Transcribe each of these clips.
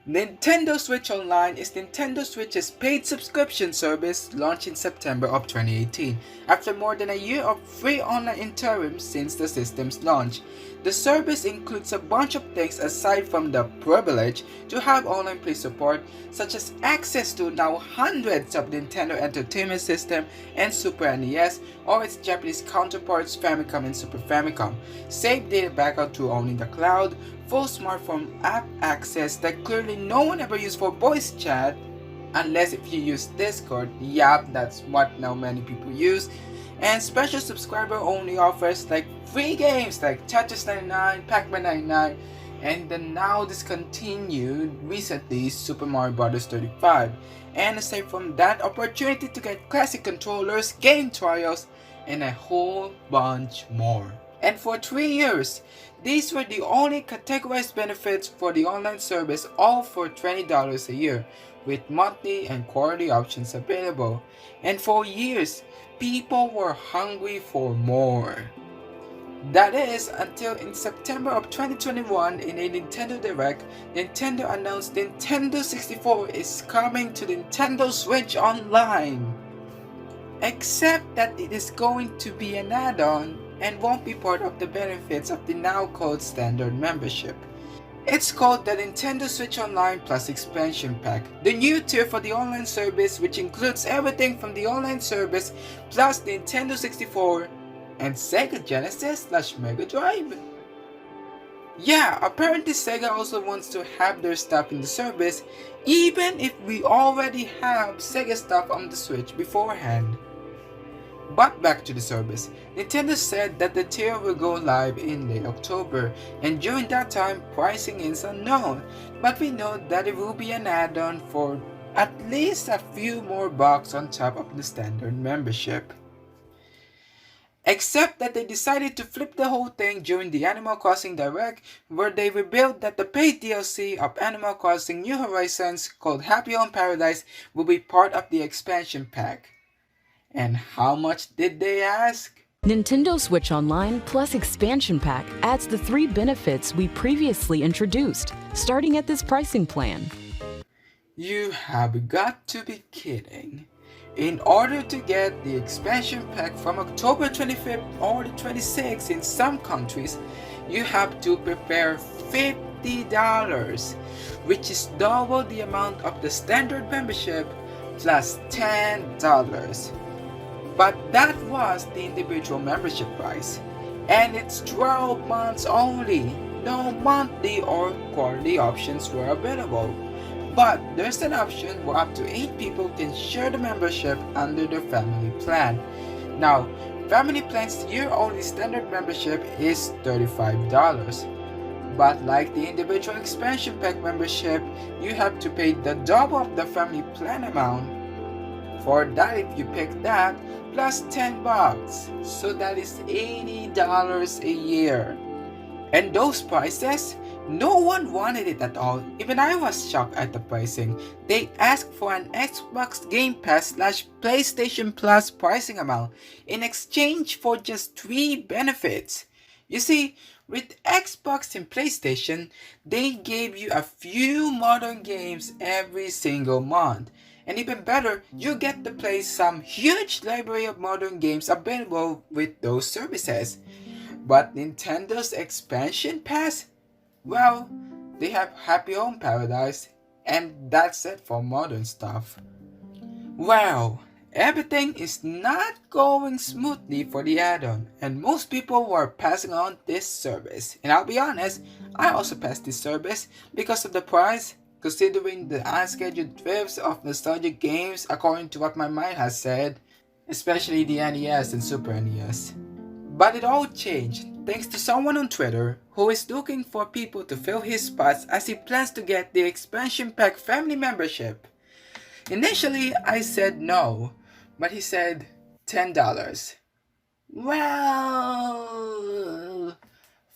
Nintendo Switch Online is Nintendo Switch's paid subscription service launched in September of 2018, after more than a year of free online interim since the system's launch. The service includes a bunch of things aside from the privilege to have online play support, such as access to now hundreds of Nintendo Entertainment System and Super NES or its Japanese counterparts Famicom and Super Famicom, save data backup to owning the cloud, full smartphone app access that clearly no one ever used for voice chat, unless if you use Discord, yup, that's what now many people use, and special subscriber only offers like free games like Tetris 99, Pac-Man 99, and the now discontinued recently Super Mario Bros. 35. And aside from that, opportunity to get classic controllers, game trials, and a whole bunch more. And for 3 years, these were the only categorized benefits for the online service, all for $20 a year, with monthly and quarterly options available. And for years, people were hungry for more. That is, until in September of 2021, in a Nintendo Direct, Nintendo announced Nintendo 64 is coming to Nintendo Switch Online. Except that it is going to be an add-on and won't be part of the benefits of the now called standard membership. It's called the Nintendo Switch Online Plus Expansion Pack, the new tier for the online service, which includes everything from the online service plus Nintendo 64 and Sega Genesis/Mega Drive. Yeah, apparently Sega also wants to have their stuff in the service, even if we already have Sega stuff on the Switch beforehand. But back to the service, Nintendo said that the tier will go live in late October, and during that time pricing is unknown, but we know that it will be an add-on for at least a few more bucks on top of the standard membership. Except that they decided to flip the whole thing during the Animal Crossing Direct, where they revealed that the paid DLC of Animal Crossing New Horizons called Happy Home Paradise will be part of the expansion pack. And how much did they ask? Nintendo Switch Online Plus Expansion Pack adds the 3 benefits we previously introduced, starting at this pricing plan. You have got to be kidding. In order to get the expansion pack from October 25th or the 26th in some countries, you have to prepare $50, which is double the amount of the standard membership plus $10. But that was the individual membership price, and it's 12 months only. No monthly or quarterly options were available. But there's an option where up to 8 people can share the membership under the family plan. Now, family plan's year-only standard membership is $35. But like the individual expansion pack membership, you have to pay the double of the family plan amount. For that, if you pick that, plus $10, so that is $80 a year. And those prices, no one wanted it at all. Even I was shocked at the pricing. They asked for an Xbox Game Pass/PlayStation Plus pricing amount in exchange for just 3 benefits. You see, with Xbox and PlayStation, they gave you a few modern games every single month. And even better, you get to play some huge library of modern games available with those services. But Nintendo's expansion pass? Well, they have Happy Home Paradise, and that's it for modern stuff. Well, everything is not going smoothly for the add-on, and most people were passing on this service. And I'll be honest, I also passed this service because of the price, considering the unscheduled trips of nostalgic games according to what my mind has said, especially the NES and Super NES. But it all changed thanks to someone on Twitter who is looking for people to fill his spots as he plans to get the expansion pack family membership. Initially, I said no, but he said $10. Well,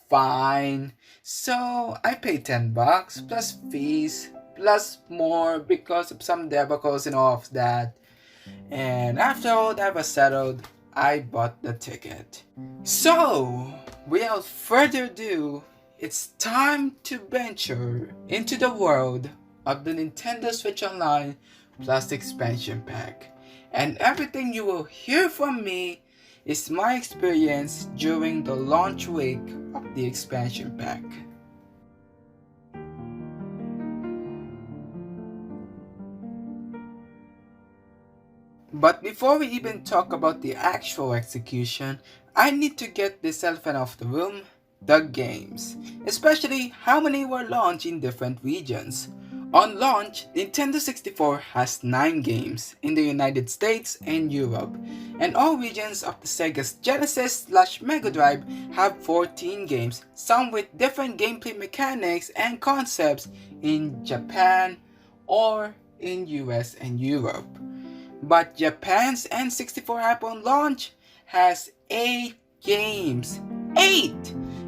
fine. So I paid $10 plus fees plus more because of some debacles and all of that. And after all that was settled, I bought the ticket. So, without further ado, it's time to venture into the world of the Nintendo Switch Online plus expansion pack. And everything you will hear from me is my experience during the launch week of the expansion pack. But before we even talk about the actual execution, I need to get this elephant off the room, the games, especially how many were launched in different regions. On launch, Nintendo 64 has 9 games in the United States and Europe, and all regions of the Sega's Genesis/Mega Drive have 14 games, some with different gameplay mechanics and concepts in Japan or in US and Europe. But Japan's N64 app on launch has 8 games. 8!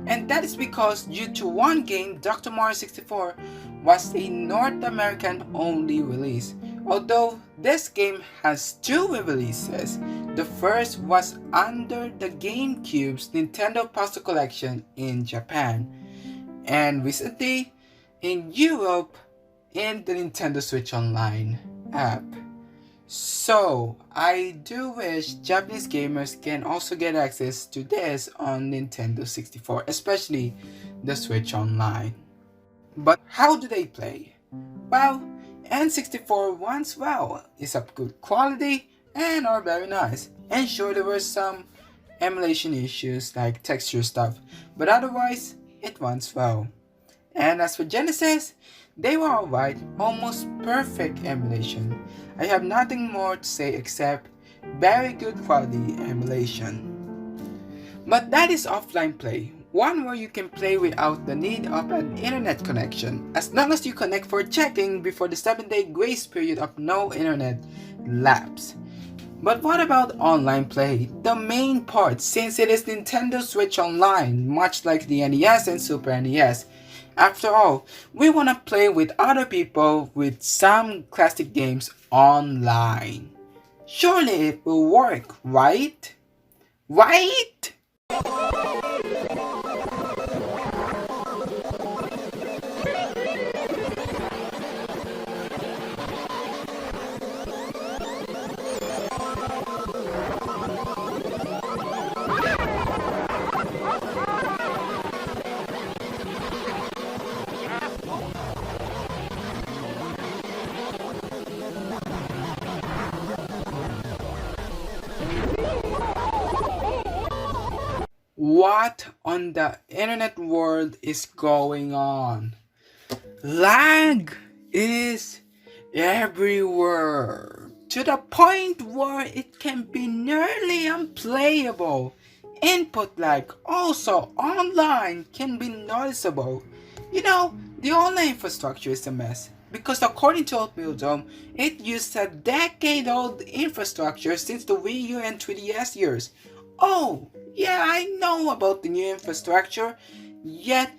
And that is because due to one game, Dr. Mario 64, was a North American only release. Although this game has 2 releases. The first was under the GameCube's Nintendo Puzzle Collection in Japan, and recently in Europe in the Nintendo Switch Online app. So, I do wish Japanese gamers can also get access to this on Nintendo 64, especially the Switch Online. But how do they play? Well, N64 runs well, is of good quality, and are very nice. And sure, there were some emulation issues like texture stuff, but otherwise, it runs well. And as for Genesis, they were alright, almost perfect emulation. I have nothing more to say except very good quality emulation. But that is offline play, one where you can play without the need of an internet connection, as long as you connect for checking before the 7-day grace period of no internet lapse. But what about online play, the main part, since it is Nintendo Switch Online, much like the NES and Super NES. After all, we want to play with other people with some classic games online. Surely it will work, right? Right? What on the internet world is going on? Lag is everywhere, to the point where it can be nearly unplayable. Input lag also online can be noticeable. You know, the online infrastructure is a mess, because according to Buildom, it used a decade-old infrastructure since the Wii U and 3DS years. Oh, yeah, I know about the new infrastructure, yet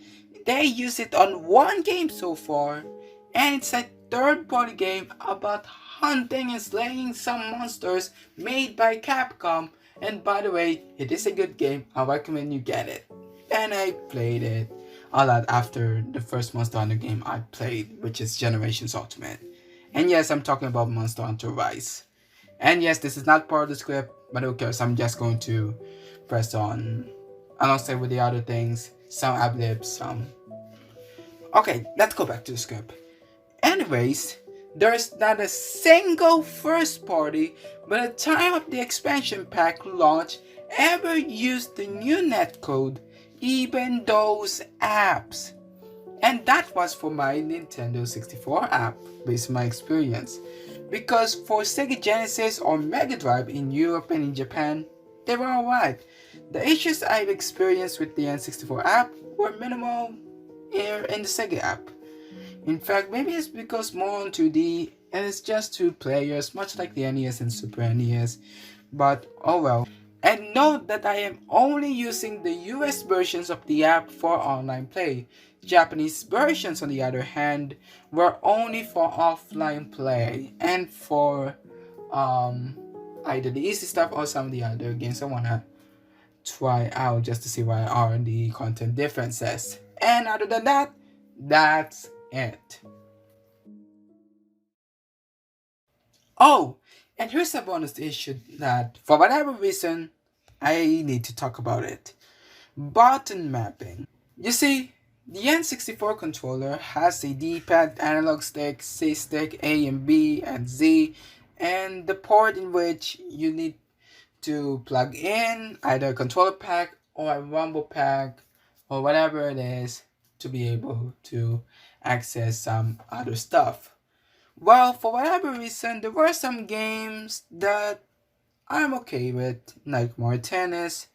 they use it on one game so far, and it's a third-party game about hunting and slaying some monsters made by Capcom. And by the way, it is a good game. I recommend you get it. And I played it a lot after the first Monster Hunter game I played, which is Generations Ultimate. And yes, I'm talking about Monster Hunter Rise. And yes, this is not part of the script, but who cares? I'm just going to press on alongside with the other things, some ad-libs, some... Okay, let's go back to the script. Anyways, there's not a single first party by the time of the expansion pack launch ever used the new netcode, even those apps. And that was for my Nintendo 64 app, based on my experience. Because for Sega Genesis or Mega Drive in Europe and in Japan, they were alright. The issues I've experienced with the N64 app were minimal here in the Sega app. In fact, maybe it's because more on 2D and it's just 2 players, much like the NES and Super NES. But oh well. And note that I am only using the US versions of the app for online play. Japanese versions, on the other hand, were only for offline play and for either the easy stuff or some of the other games I wanna try out just to see what are the content differences. And other than that, that's it. Oh, and here's a bonus issue that, for whatever reason, I need to talk about it. Button mapping. You see, the N64 controller has a D-pad, analog stick, C stick, A and B and Z, and the port in which you need to plug in either a controller pack or a rumble pack or whatever it is to be able to access some other stuff. Well, for whatever reason, there were some games that I'm okay with, like Mario Tennis,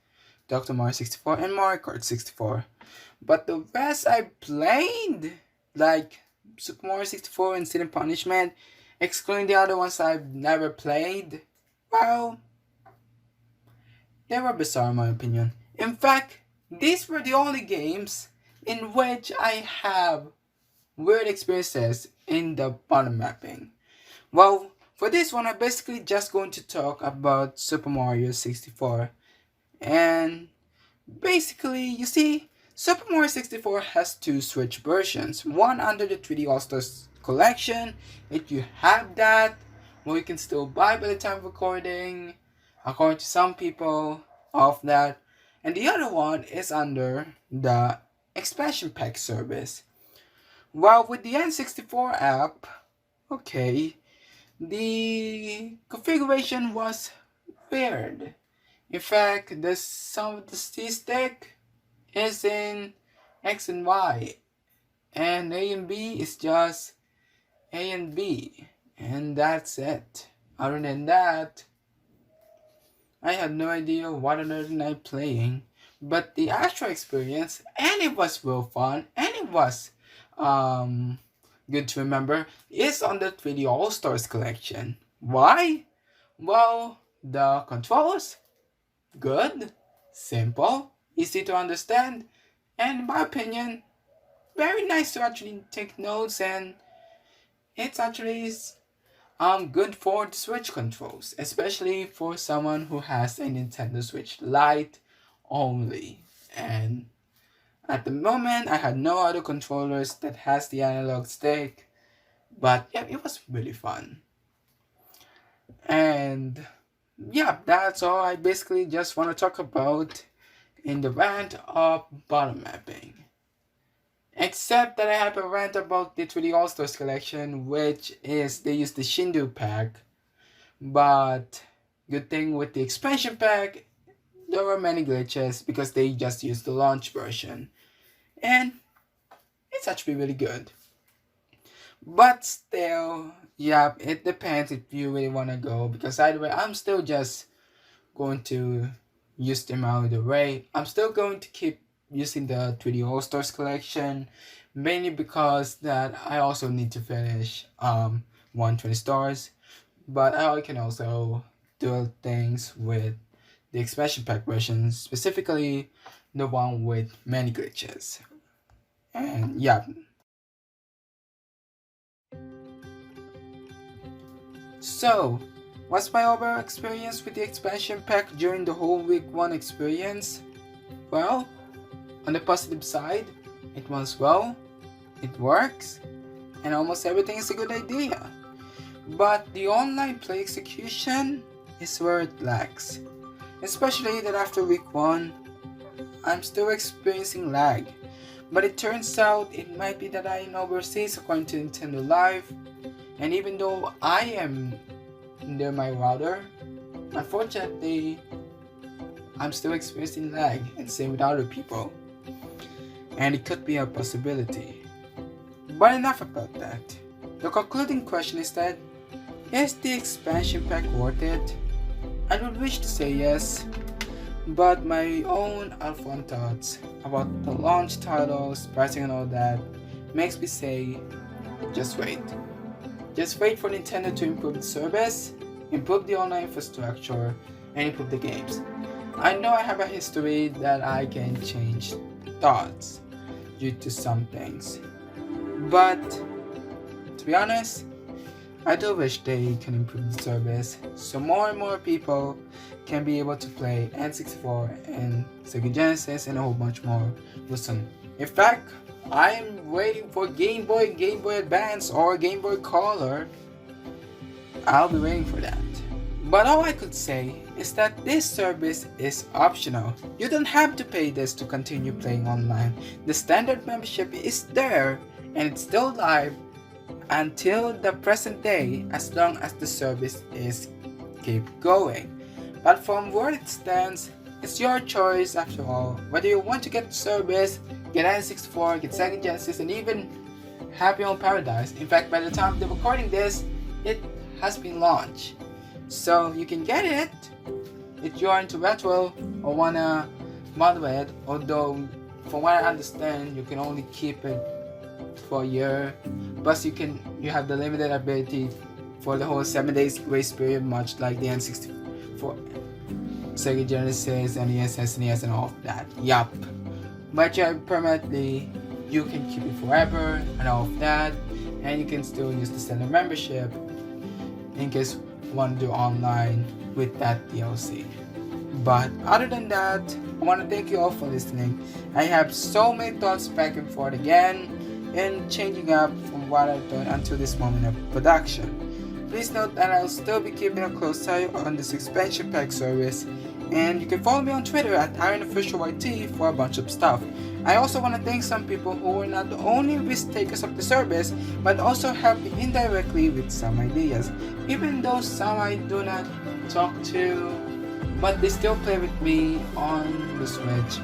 Dr. Mario 64, and Mario Kart 64. But the rest I played, like Super Mario 64 and Sin and Punishment, excluding the other ones I've never played, well, they were bizarre in my opinion. In fact, these were the only games in which I have weird experiences in the button mapping. Well, for this one, I'm basically just going to talk about Super Mario 64. And basically, you see, Super Mario 64 has two Switch versions. One under the 3D All-Stars collection, if you have that, well, you can still buy by the time of recording, according to some people, of that. And the other one is under the expansion pack service. Well, with the N64 app, okay, the configuration was weird. In fact, the some of the C stick is in X and Y, and A and B is just A and B, and that's it. Other than that, I had no idea what on earth am I playing, but the actual experience, and it was real fun, and it was um good to remember, is on the 3D All Stars collection. Why? Well, the controls, good, simple, easy to understand, and in my opinion, very nice to actually take notes, and it's actually good for the Switch controls, especially for someone who has a Nintendo Switch Lite only. And at the moment, I had no other controllers that has the analog stick, but yeah, it was really fun. And yeah, that's all I basically just want to talk about in the rant of bottom mapping. Except that I have a rant about the 3D All-Stars collection, which is they use the Shindu pack. But good thing with the expansion pack, there were many glitches because they just used the launch version. And it's actually really good. But still, yeah, it depends if you really want to go. Because either way, I'm still just going to use them out of the way. I'm still going to keep using the 3D All-Stars collection. Mainly because that I also need to finish 120 stars. But I can also do things with the expansion pack version, specifically the one with many glitches. And yeah. So, what's my overall experience with the expansion pack during the whole week 1 experience? Well, on the positive side, it runs well, it works, and almost everything is a good idea. But the online play execution is where it lacks. Especially that after week 1, I'm still experiencing lag. But it turns out it might be that I'm overseas according to Nintendo Live. And even though I am near my router, unfortunately, I'm still experiencing lag, and same with other people. And it could be a possibility. But enough about that. The concluding question is that, is the expansion pack worth it? I would wish to say yes, but my own upfront thoughts about the launch titles, pricing and all that makes me say, just wait. Just wait for Nintendo to improve the service, improve the online infrastructure, and improve the games. I know I have a history that I can change thoughts due to some things, but to be honest, I do wish they can improve the service so more and more people can be able to play N64 and Sega Genesis and a whole bunch more with some. In fact, I'm waiting for Game Boy, Game Boy Advance, or Game Boy Color I'll be waiting for that. But all I could say is that this service is optional. You don't have to pay this to continue playing online. The standard membership is there and it's still live until the present day as long as the service is keep going. But from where it stands, it's your choice after all. Whether you want to get the service, get N64, get Sega Genesis, and even have your own paradise. In fact, by the time they're recording this, it has been launched. So you can get it if you're into retro or wanna model it, although from what I understand you can only keep it for a year. Plus you have the limited ability for the whole 7 days grace period, much like the N64, Sega Genesis, NES, SNES and all of that. Yup. But permanently you can keep it forever and all of that, and you can still use the standard membership in case you want to do online with that DLC. But other than that, I want to thank you all for listening. I have so many thoughts back and forth again and changing up from what I've done until this moment of production. Please note that I'll still be keeping a close eye on this expansion pack service, and you can follow me on Twitter at IronOfficialYT for a bunch of stuff. I also want to thank some people who were not only risk takers of the service, but also helped me indirectly with some ideas. Even though some I do not talk to, but they still play with me on the Switch.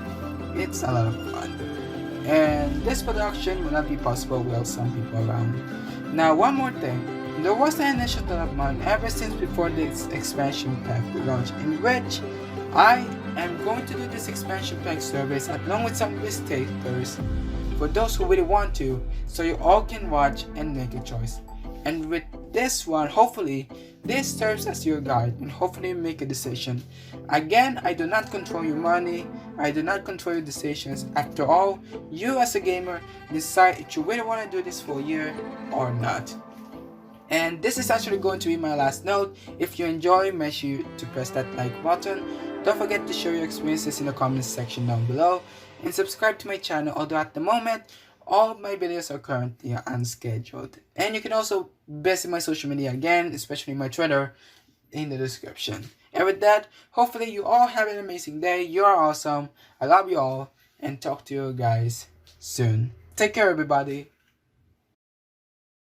It's a lot of fun. And this production would not be possible without some people around. Now one more thing. There was an initial thought of mine ever since before this expansion pack launch, in which I am going to do this expansion pack service along with some risk takers for those who really want to, so you all can watch and make a choice. And with this one, hopefully this serves as your guide and hopefully make a decision. Again, I do not control your money, I do not control your decisions. After all, you as a gamer decide if you really want to do this for a year or not. And this is actually going to be my last note. If you enjoy, make sure to press that like button. Don't forget to share your experiences in the comments section down below, and subscribe to my channel, although at the moment all of my videos are currently unscheduled. And you can also visit my social media again, especially my Twitter, in the description. And with that, hopefully you all have an amazing day. You are awesome. I love you all, and talk to you guys soon. Take care, everybody.